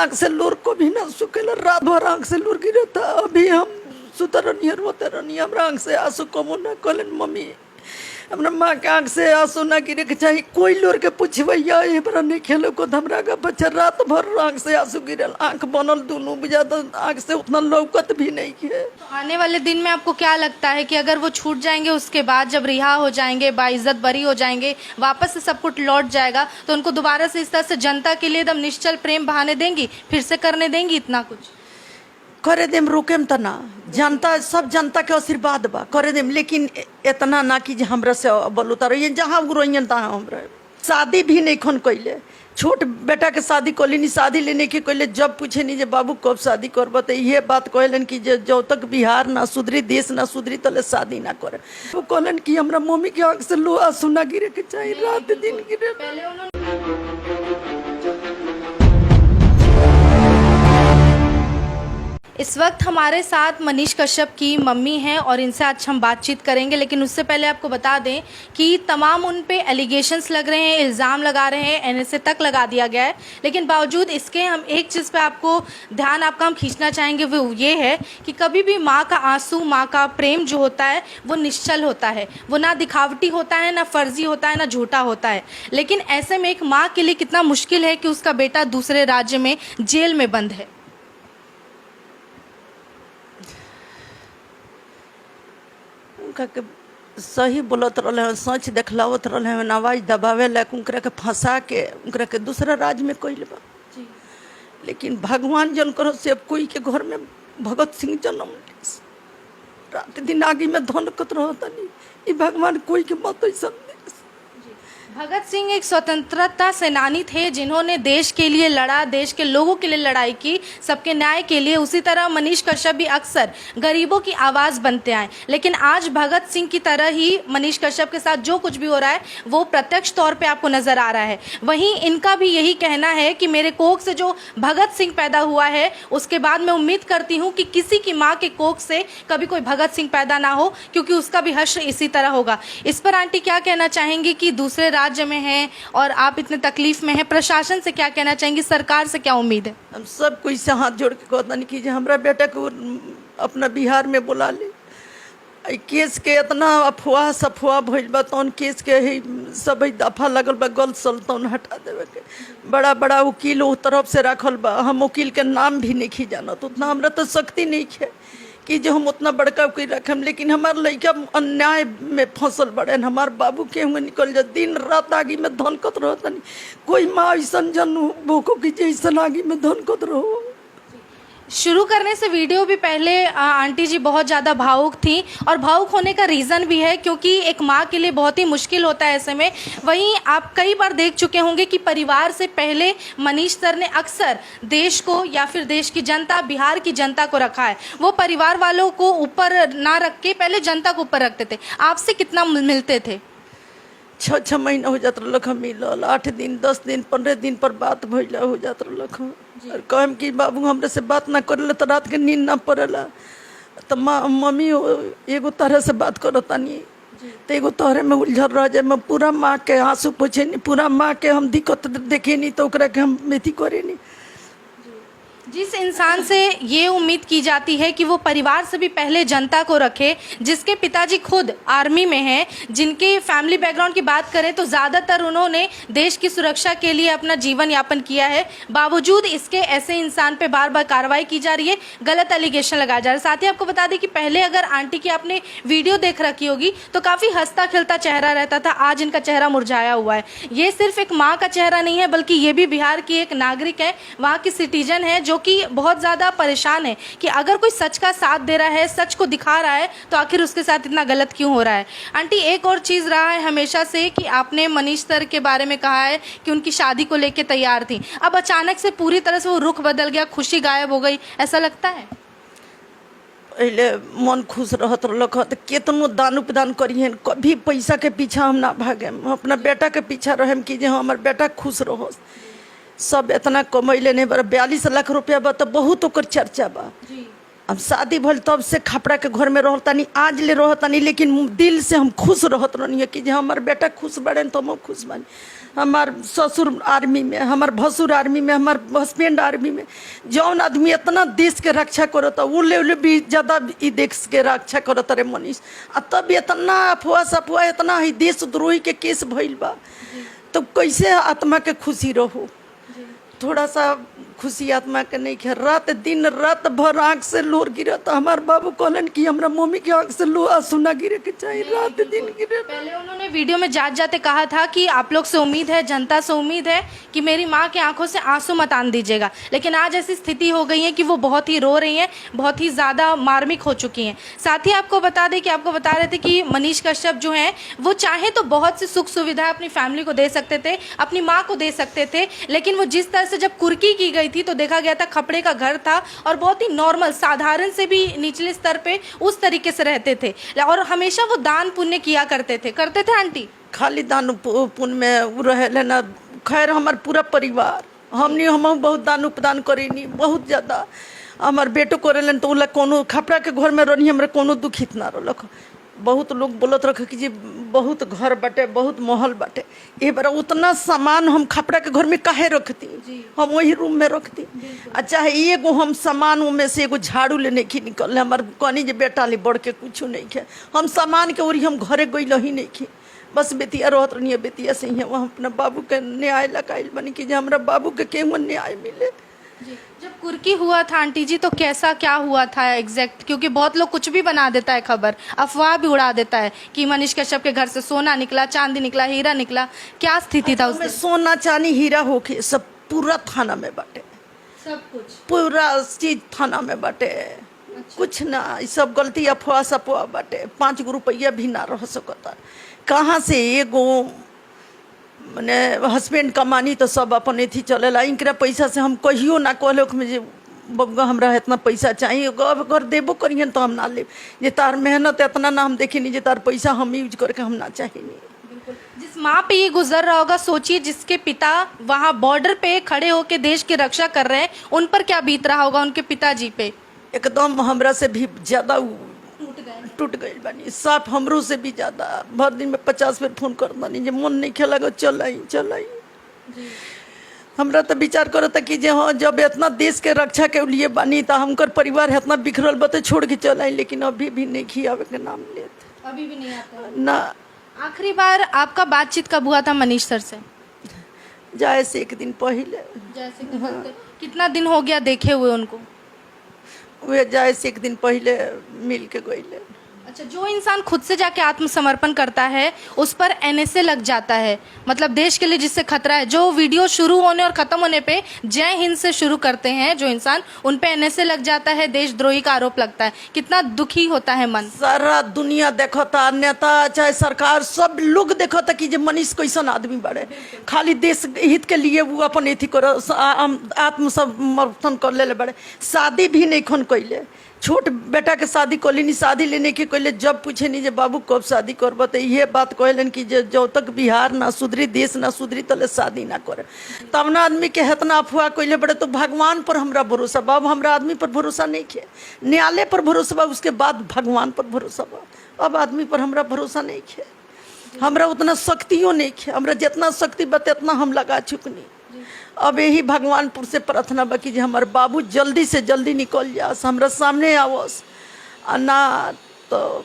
आँख से लोर को भी ना सुखेला, रात भर आँख से लोर गिरे था। अभी हम सुतरनियर होते रहनी, हमारा आँख से आंसू कमो ना कहलन मम्मी हमरा माँ के आँख से आंसू ना गिरे के चाहिए। कोई लोर के पूछबैया ये बड़ा नहीं खेलो को हमरा का बच्चा रात भर आँख से आंसू गिरल, आँख बनल दोनों बुझा तो आँख से उतना लौकत भी नहीं है। तो आने वाले दिन में आपको क्या लगता है कि अगर वो छूट जाएंगे, उसके बाद जब रिहा हो जाएंगे, बाइज्जत बरी हो जाएंगे, वापस से सब कुछ लौट जाएगा, तो उनको दोबारा से इस तरह से जनता के लिए एकदम निश्चल प्रेम बहाने देंगी, फिर से करने देंगी इतना कुछ? करे देम, रुकेम त ना, जनता सब जनता के आशीर्वाद बा, करे देम, लेकिन इतना ना कि हमरा से बोल उतारो। ये जहाँ रोइयन तहाँ हमरा शादी भी नहीं खन कैले, छोट बेटा के शादी कलिनी, शादी लेने के कैले। जब पूछे नहीं जे बाबू कब शादी करब, तो ये बात कहलन कि जब तक बिहार ना सुधरी, देश ना सुधरी, तले शादी ना करे। वो कहलन कि हमरा मम्मी के आँख से लो आंसू ना गिरे के चाहिए, रात दिन गिरे। पहले उन्होंने इस वक्त हमारे साथ मनीष कश्यप की मम्मी हैं और इनसे आज हम बातचीत करेंगे, लेकिन उससे पहले आपको बता दें कि तमाम उन पे एलिगेशंस लग रहे हैं, इल्ज़ाम लगा रहे हैं, एनएसए तक लगा दिया गया है। लेकिन बावजूद इसके हम एक चीज़ पे आपको ध्यान आपका हम खींचना चाहेंगे, वो ये है कि कभी भी माँ का आंसू, माँ का प्रेम जो होता है वो निश्चल होता है, वो ना दिखावटी होता है, ना फर्जी होता है, ना झूठा होता है। लेकिन ऐसे में एक माँ के लिए कितना मुश्किल है कि उसका बेटा दूसरे राज्य में जेल में बंद है। के सही बोलत रहे, सच देखलावत रहे, आवाज दबावे लायक उनकरा के फंसा के उनकरा के दूसरा राज्य में कैल बा। लेकिन भगवान जन करो से कोई के घर में भगत सिंह जन्म रात दिन आगे में धनकत रहता नहीं, ये भगवान कोई के मत ऐसा। भगत सिंह एक स्वतंत्रता सेनानी थे जिन्होंने देश के लिए लड़ा, देश के लोगों के लिए लड़ाई की, सबके न्याय के लिए। उसी तरह मनीष कश्यप भी अक्सर गरीबों की आवाज़ बनते आए। लेकिन आज भगत सिंह की तरह ही मनीष कश्यप के साथ जो कुछ भी हो रहा है वो प्रत्यक्ष तौर पे आपको नज़र आ रहा है। वहीं इनका भी यही कहना है कि मेरे कोख से जो भगत सिंह पैदा हुआ है, उसके बाद मैं उम्मीद करती हूँ कि किसी की माँ के कोख से कभी कोई भगत सिंह पैदा ना हो, क्योंकि उसका भी हश्र इसी तरह होगा। इस पर आंटी क्या कहना चाहेंगी कि दूसरे राज्य में हैं और आप इतने तकलीफ में हैं, प्रशासन से क्या कहना चाहेंगी, सरकार से क्या उम्मीद है? हम सब कोई से हाथ जोड़ के कहतन कि हमरा बेटा को अपना बिहार में बुला ले। केस के इतना अफवाह सफवाह भइल बा, तौन केस के ही सब दफा लगल बा, गलत सलतौन हटा देवे के। बड़ा बड़ा वकील उस तरफ से रखल बा, हम वकील के नाम भी नहीं जानत, उतना हमरा तो शक्ति नहीं है कि जो हम उतना बड़का कोई रखम। लेकिन हमार लड़का अन्याय में फंसल बड़े, हमार बाबू के हुए निकल जा, दिन रात आगे में धनकत रहता नहीं। कोई माँ ऐसा जन भूखो की जैसा आगे में धनकत रहो। शुरू करने से वीडियो भी पहले आंटी जी बहुत ज़्यादा भावुक थी, और भावुक होने का रीज़न भी है क्योंकि एक माँ के लिए बहुत ही मुश्किल होता है ऐसे में। वहीं आप कई बार देख चुके होंगे कि परिवार से पहले मनीष सर ने अक्सर देश को या फिर देश की जनता, बिहार की जनता को रखा है। वो परिवार वालों को ऊपर ना रख के पहले जनता को ऊपर रखते थे। आपसे कितना मिलते थे? 6 महीना हो जात रख मिलल, 8 दिन 10 दिन 15 दिन पर बात भइला हो जात रख। और कहम कि बाबू हमरे से बात ना करेला तो रात के नींद ना पड़ेला, तो मम्मी एगो तरह से बात करतानी, तो एगो तोहरे में उलझल रह जाए। मैं पूरा माँ के आंसू पोछे नहीं, पूरा माँ के हम दिक्कत देखे नहीं, तो ओकरा के हम मेथी करे नहीं। जिस इंसान से ये उम्मीद की जाती है कि वो परिवार से भी पहले जनता को रखे, जिसके पिताजी खुद आर्मी में हैं, जिनके फैमिली बैकग्राउंड की बात करें तो ज़्यादातर उन्होंने देश की सुरक्षा के लिए अपना जीवन यापन किया है, बावजूद इसके ऐसे इंसान पे बार बार कार्रवाई की जा रही है, गलत एलिगेशन लगाया जा रहा है। साथ ही आपको बता दें कि पहले अगर आंटी की आपने वीडियो देख रखी होगी तो काफ़ी हंसता खिलता चेहरा रहता था, आज इनका चेहरा मुरझाया हुआ है। ये सिर्फ एक माँ का चेहरा नहीं है, बल्कि ये भी बिहार की एक नागरिक है, वहाँ की सिटीजन है, जो कि बहुत ज़्यादा परेशान है कि अगर कोई सच का साथ दे रहा है, सच को दिखा रहा है, तो आखिर उसके साथ इतना गलत क्यों हो रहा है। आंटी, एक और चीज़ रहा है हमेशा से कि आपने मनीष सर के बारे में कहा है कि उनकी शादी को लेकर तैयार थी, अब अचानक से पूरी तरह से वो रुख बदल गया, खुशी गायब हो गई, ऐसा लगता है? पहले मन खुश रहत रख, केतनो दान उपदान करिए, कभी पैसा के पीछा हम ना भागे, हम अपना बेटा के पीछा रहें कि हमार बेटा खुश रहो। सब इतना कमैले नहीं बा, 42 लाख रुपया बा, तो बहुत ओकर चर्चा बा। अब शादी भल तब से खपड़ा के घर में रहतानी, आज ले रहतानी, लेकिन दिल से हम खुश रहत रहनी कि हमार बेटा खुश बड़े तो हम खुश बानी। हमार ससुर आर्मी में, हमार भसुर आर्मी में, हमार हस्बैंड आर्मी में। जौन आदमी इतना देश के रक्षा करता वो ले भी ज़्यादा ई देश के रक्षा करता रे मनीष। आ तब इतना अफवाह सफवाह इतना ही देशद्रोही के केस भइल बा, तो कैसे आत्मा के खुशी रहो? थोड़ा सा खुशी आत्मा के नहीं है। रात दिन रात भर आँख से लोर गिरत। हमार बाबू कहलन कि हमरा मम्मी के आँख से लो आंसू ना गिरे के चाहिए, रात दिन गिरे। पहले उन्होंने वीडियो में जाते जाते कहा था कि आप लोग से उम्मीद है, जनता से उम्मीद है कि मेरी माँ के आंखों से आंसू मत आन दीजिएगा, लेकिन आज ऐसी स्थिति हो गई है कि वो बहुत ही रो रही हैं, बहुत ही ज़्यादा मार्मिक हो चुकी हैं। साथ ही आपको बता दें कि आपको बता रहे थे कि मनीष कश्यप जो हैं वो चाहे तो बहुत सी सुख सुविधाएं अपनी फैमिली को दे सकते थे, अपनी माँ को दे सकते थे, लेकिन वो जिस तरह से जब कुर्की की गई थी तो देखा गया था खपड़े का घर था और बहुत ही नॉर्मल साधारण से भी निचले स्तर पे उस तरीके से रहते थे और हमेशा वो दान पुण्य किया करते थे आंटी? खाली दान पुण्य में वो रहे ना। खैर हमार पूरा परिवार हम बहुत दान उपदान करेनी, बहुत ज़्यादा। हमार बेटो करेलन तो उला कोनो खपड़ा के घर में रही हमरा कोनो दुखित ना रख। बहुत लोग बोलत रख कि जी बहुत घर बाटे, बहुत महल बाटे। ये बार उतना सामान हम खपड़ा के घर में काहे रखती, हम वही रूम में रखती। अच्छा है एगो हम सामान में से एगो झाड़ू लेने की निकल हमार कहनी जे बेटा ले बढ़ के कुछ नहीं खे। हम सामान के ओरी हम घरे गई ही नहीं खे, बस बेतिया रहत रही। बेतिया से ही वहाँ अपना बाबू के न्याय लगाइल बनी कि हमारा बाबू के केहू न्याय मिले। जब कुर्की हुआ था आंटी जी तो कैसा क्या हुआ था एग्जैक्ट? क्योंकि बहुत लोग कुछ भी बना देता है, खबर अफवाह भी उड़ा देता है कि मनीष कश्यप के घर से सोना निकला, चांदी निकला, हीरा निकला। क्या स्थिति था उसमें? सोना चांदी हीरा होके सब पूरा थाना में बाटे, सब कुछ पूरा चीज थाना में बाटे। अच्छा। कुछ ना, सब गलती अफवाह सफवाह बाटे। 5 रुपया भी ना रह सकता। कहाँ से एगो मैंने हस्बैंड कमानी तो सब अपन एथी चलेला। इनकरा पैसा से हम कहियो ना कहलो कि बबुआ हमरा इतना पैसा चाहिए, अगर देबो करियन तो हम ना लेब। जे तार मेहनत इतना ना हम देखी नहीं, जे तार पैसा हम यूज करके हम ना चाहिए। बिल्कुल। जिस माँ पे ये गुजर रहा होगा, सोचिए जिसके पिता वहाँ बॉर्डर पे खड़े होके देश की रक्षा कर रहे हैं, उन पर क्या बीत रहा होगा उनके पिताजी पे। एकदम हमरा से भी ज्यादा टूट गई बानी, साफ हमरो से भी ज्यादा। भर दिन में 50 बेर फोन कर दानी जे मन नहीं खेला चल आई। हमरा तो विचार करता कि जे हाँ जब इतना देश के रक्षा के लिए बानी तो हमकर परिवार इतना बिखरल बते छोड़ के चल आई, लेकिन अभी भी नहीं खियावे के नाम लेते, अभी भी नहीं आता ना। आखिरी बार आपका बातचीत कब हुआ था मनीष सर से? जाए से 1 दिन पहले। हाँ। कितना दिन हो गया देखे हुए उनको? वे जाए से 1 दिन पहले मिल के गईले। अच्छा, जो इंसान खुद से जाके आत्मसमर्पण करता है उस पर एनएसए लग जाता है, मतलब देश के लिए जिससे खतरा है। जो वीडियो शुरू होने और खत्म होने पे जय हिंद से शुरू करते हैं जो इंसान, उन पे एनएसए लग जाता है, देशद्रोही का आरोप लगता है। कितना दुखी होता है मन। सारा दुनिया देखता, नेता चाहे सरकार सब लोग देखता कि मनीष कैसन आदमी बड़े, खाली देश हित के लिए वो अपन एथी कर आत्मसमर्पण कर ले बड़े। शादी भी नहीं खन कैले, छोट बेटा के शादी कलिनी, शादी लेने के कहले। जब पूछे नहीं जे बाबू कब शादी करब तो ये बात कहलन कि जब तक बिहार ना सुधरी, देश ना सुधरी तले शादी ना करे। तब ना आदमी के इतना अफवाह कहले बड़े। तो भगवान पर हमरा भरोसा बा, हमरा आदमी पर भरोसा नहीं है। न्यायालय पर भरोसा बा, उसके बाद भगवान पर भरोसा बा। अब आदमी पर हमरा भरोसा नहीं है। हमरा उतना शक्तियों नहीं है, हमरा जितना शक्ति बा उतना हम लगा चुकनी। अब यही भगवानपुर से प्रार्थना बा कि हमारे बाबू जल्दी से जल्दी निकल जास, हमरा सामने आवस। ना तो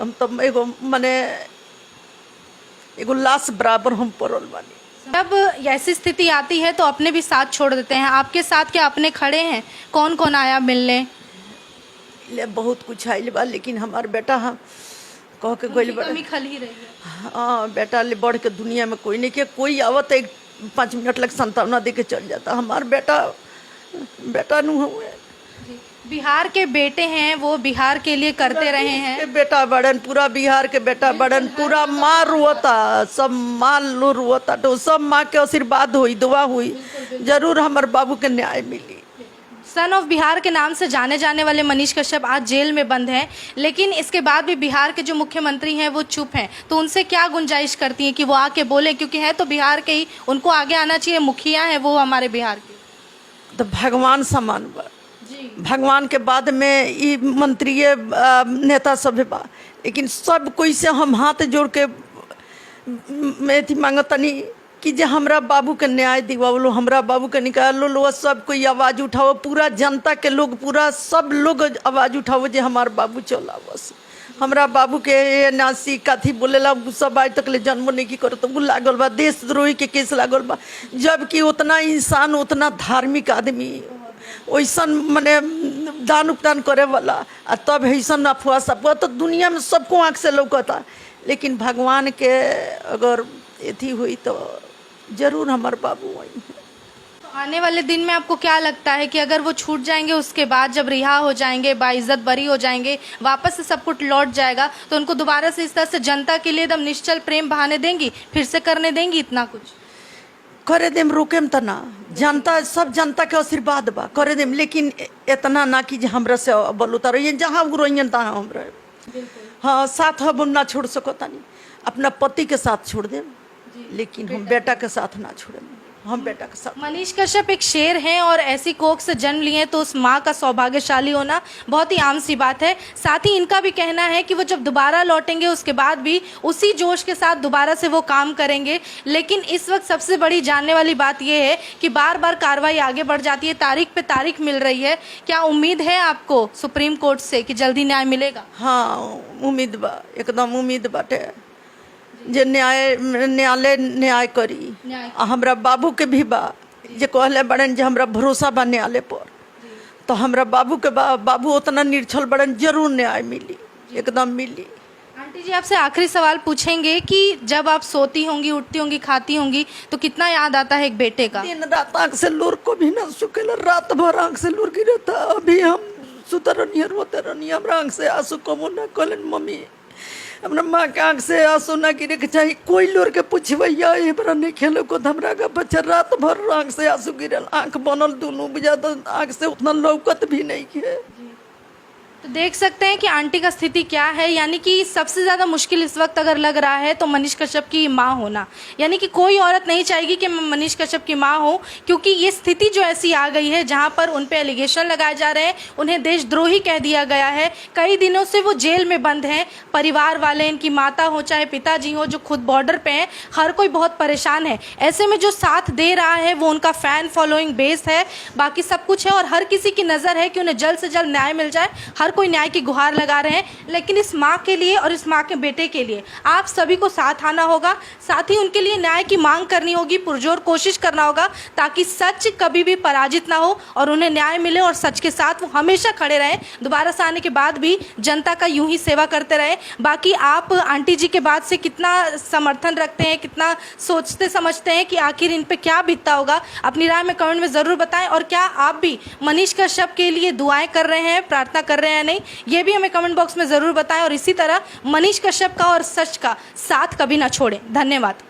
हम तो एगो मने एगो लाश बराबर हम पड़ल बानी। जब ऐसी स्थिति आती है तो अपने भी साथ छोड़ देते हैं। आपके साथ क्या अपने खड़े हैं? कौन कौन आया मिलने? बहुत कुछ आइल बा, लेकिन हमार बेटा हम कह के गइल बा, कमी खल ही रही है। हाँ, बेटा ले बढ़ के दुनिया में कोई नहीं के। कोई आवत 5 मिनट लग सांत्वना दे के चल जाता। हमार बेटा नु हुए। बिहार के बेटे हैं, वो बिहार के लिए करते रहे हैं। बेटा बड़न, पूरा बिहार के बेटा बड़न, पूरा माँ रुआता, सब माँ लो रुआता। तो सब माँ के आशीर्वाद हुई, दुआ हुई, जरूर हमारे बाबू के न्याय मिली। सन ऑफ बिहार के नाम से जाने जाने वाले मनीष कश्यप आज जेल में बंद हैं, लेकिन इसके बाद भी बिहार के जो मुख्यमंत्री हैं वो चुप हैं। तो उनसे क्या गुंजाइश करती हैं कि वो आके बोले, क्योंकि है तो बिहार के ही, उनको आगे आना चाहिए। मुखिया हैं वो हमारे बिहार के। तो भगवान समान बा, भगवान के बाद में ये मंत्री नेता सब बा, लेकिन सब कोई से हम हाथ जोड़ के मैं थी मांगतनी कि जे हमरा बाबू के न्याय दिवावलो, हमरा बाबू के निकालो लो, सब कोई आवाज़ उठाओ, पूरा जनता के लोग, पूरा सब लोग आवाज़ उठाओ जे हमार बाबू चला बस। हमरा बाबू के नासी काथी बोलेला सब आज तक ले जन्म नहीं की करो, तो वो लागल बा देशद्रोही के केस लागल बा, जबकि उतना इंसान, उतना धार्मिक आदमी, वैसन मने दान उपदान करे वाला, आ तब ऐसन अफवाह सब तो दुनिया में सबको आँख से लौकता। लेकिन भगवान के अगर एथी हुई तो जरूर हमार बाबू आई। आने वाले दिन में आपको क्या लगता है कि अगर वो छूट जाएंगे, उसके बाद जब रिहा हो जाएंगे, बाइज्जत बरी हो जाएंगे, वापस से सब कुछ लौट जाएगा, तो उनको दोबारा से इस तरह से जनता के लिए एकदम निश्चल प्रेम बहाने देंगी, फिर से करने देंगी इतना कुछ? करे देम, रोकेम त ना, जनता सब जनता के आशीर्वाद बा, करे देम, लेकिन इतना ना कि हमरा से बल उतारो, ये जहाँ रोइयन तहाँ हम रहे। हाँ, साथ हम ना छोड़ सको तानी, अपना पति के साथ छोड़ देम, लेकिन हम बेटा के साथ ना छोड़ें, हम बेटा के साथ। मनीष कश्यप एक शेर हैं और ऐसी कोख से जन्म लिए तो उस माँ का सौभाग्यशाली होना बहुत ही आम सी बात है। साथ ही इनका भी कहना है कि वो जब दोबारा लौटेंगे उसके बाद भी उसी जोश के साथ दोबारा से वो काम करेंगे। लेकिन इस वक्त सबसे बड़ी जानने वाली बात ये है कि बार बार कार्रवाई आगे बढ़ जाती है, तारीख पे तारीख मिल रही है। क्या उम्मीद है आपको सुप्रीम कोर्ट से कि जल्दी न्याय मिलेगा? हाँ, उम्मीद बा, एकदम उम्मीद बाटे जे न्यायालय न्याय करी। हमरा बाबू के भी बा, जे कहले बड़न जे हमरा भरोसा बा न्यायालय पर, तो हमरा बाबू के बाबू उतना निर्छल बड़न, जरूर न्याय मिली, एकदम मिली। आंटी जी, आपसे आखिरी सवाल पूछेंगे कि जब आप सोती होंगी, उठती होंगी, खाती होंगी, तो कितना याद आता है एक बेटे का? दिन रात आँख से लोर को भी ना सुखेला, रात भर आँख से लोर गिरता। अभी हम सुत रहनी, रोते रहनी, हमरा आँख से आंसू कमो ना कहलन मम्मी, अपना माँ के आँख से आंसू ना गिरे के चाहिए। कोई लोर के पूछबैया ये बड़ा नहीं खेलो को, हमरा का बच्चा रात भर आँख से आंसू गिरल, आँख बनल दोनों बुझा, तो आँख से उतना लौकत भी नहीं है। तो देख सकते हैं कि आंटी का स्थिति क्या है, यानी कि सबसे ज़्यादा मुश्किल इस वक्त अगर लग रहा है तो मनीष कश्यप की माँ होना, यानी कि कोई औरत नहीं चाहेगी कि मनीष कश्यप की माँ हो, क्योंकि ये स्थिति जो ऐसी आ गई है जहाँ पर उन पे एलिगेशन लगाए जा रहे हैं, उन्हें देशद्रोही कह दिया गया है, कई दिनों से वो जेल में बंद हैं, परिवार वाले, इनकी माता हो चाहे पिताजी हो जो खुद बॉर्डर पे हैं, हर कोई बहुत परेशान है। ऐसे में जो साथ दे रहा है वो उनका फ़ैन फॉलोइंग बेस है, बाकी सब कुछ है, और हर किसी की नज़र है कि उन्हें जल्द से जल्द न्याय मिल जाए, हर कोई न्याय की गुहार लगा रहे हैं। लेकिन इस माँ के लिए और इस माँ के बेटे के लिए आप सभी को साथ आना होगा, साथ ही उनके लिए न्याय की मांग करनी होगी, पुरजोर कोशिश करना होगा, ताकि सच कभी भी पराजित ना हो और उन्हें न्याय मिले और सच के साथ वो हमेशा खड़े रहें, दोबारा से आने के बाद भी जनता का यूं ही सेवा करते रहें। बाकी आप आंटी जी के बाद से कितना समर्थन रखते हैं, कितना सोचते समझते हैं कि आखिर इन पे क्या बीतता होगा, अपनी राय में कमेंट में ज़रूर बताएं। और क्या आप भी मनीष कश्यप के लिए दुआएं कर रहे हैं, प्रार्थना कर रहे हैं या नहीं, ये भी हमें कमेंट बॉक्स में ज़रूर बताएं। और इसी तरह मनीष कश्यप का और सच का साथ कभी ना छोड़ें। धन्यवाद।